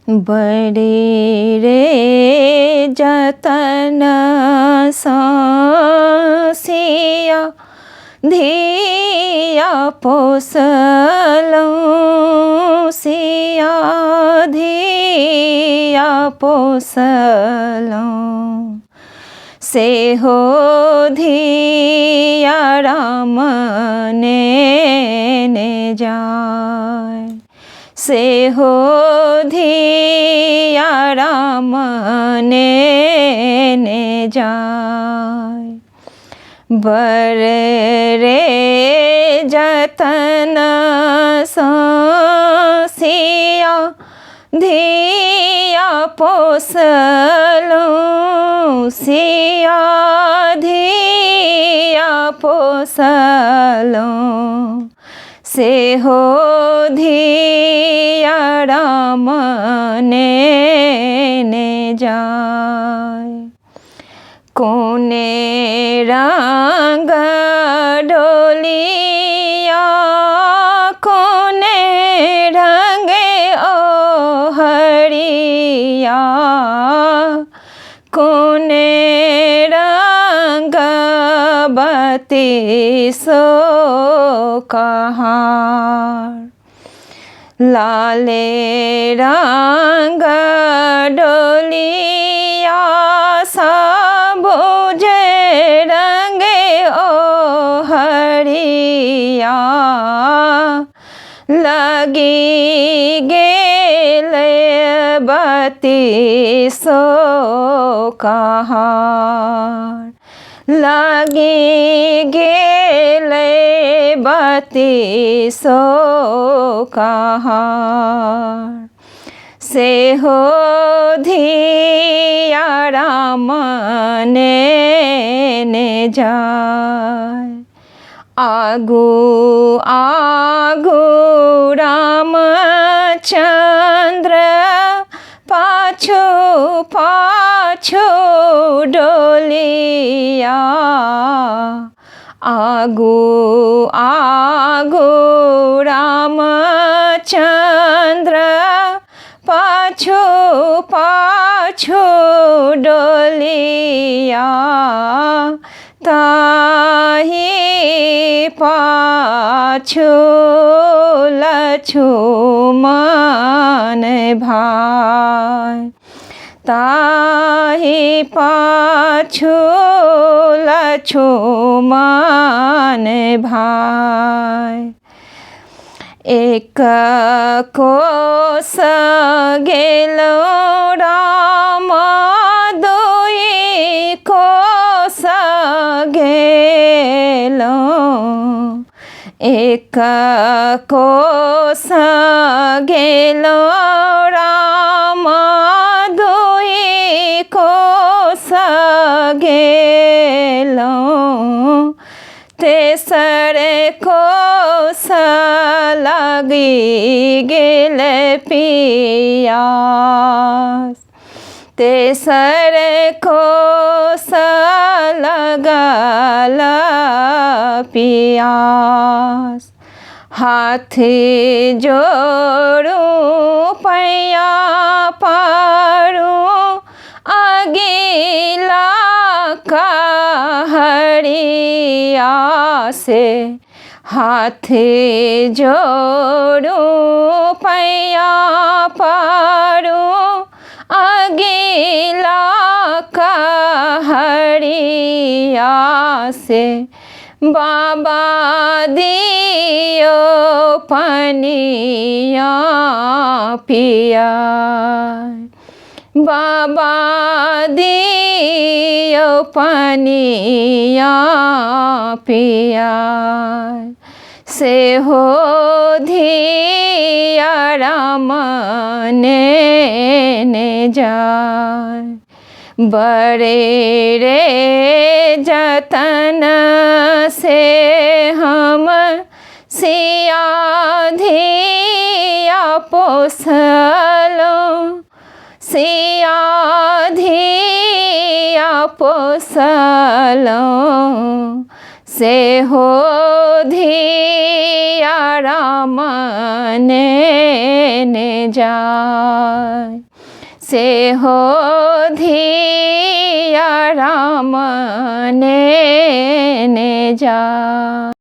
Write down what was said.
बड़े रे जतन सिया धिया पोसलौं सिया धिया पोसलौं से हो धिया राम ने जाय से हो धिया राम ने जाय बर रे जतन सिया धिया पोसलौं सिया धिया पोसलौं से हो धिया राम ने जाय कोने रंग डोलिया कोने रंगे ओ हरिया कोने रंग बत्तीसो कहार लाले रंग डोलिया सबुजे रंगे ओ हरिया लगी गेले बत्तीसो कहार लगी गेले बत्तीसो कहार से हो धिया राम ने जाय आगू आगू रामचंद्र पाछू पाछू डोलिया आगू आगू रामचंद्र पाछू पाछू डोलिया ताही पाछू लक्ष्मण भाई ताही पाछू लक्ष्मण भाई एक कोस गेलो राम दुई कोस गेलो एक कोस गेलो राम दुई कोस गेलो तेसरे कोस लगी गेल पियास तेसरे कोस लगल पियास हाथी जोड़ू पैया पारू अगिला कहरिया से हाथी जोड़ू पैया पारू अगिला कहरिया से बाबा दियो पनिया पिया बाबा दियो पनिया पिया से हो धिया राम ने जाय बड़े रे जतन से हम सिया धिया पोसलौं सिया धिया पोसलौं से हो धिया राम ने जाय, से हो धिया राम ने जाय।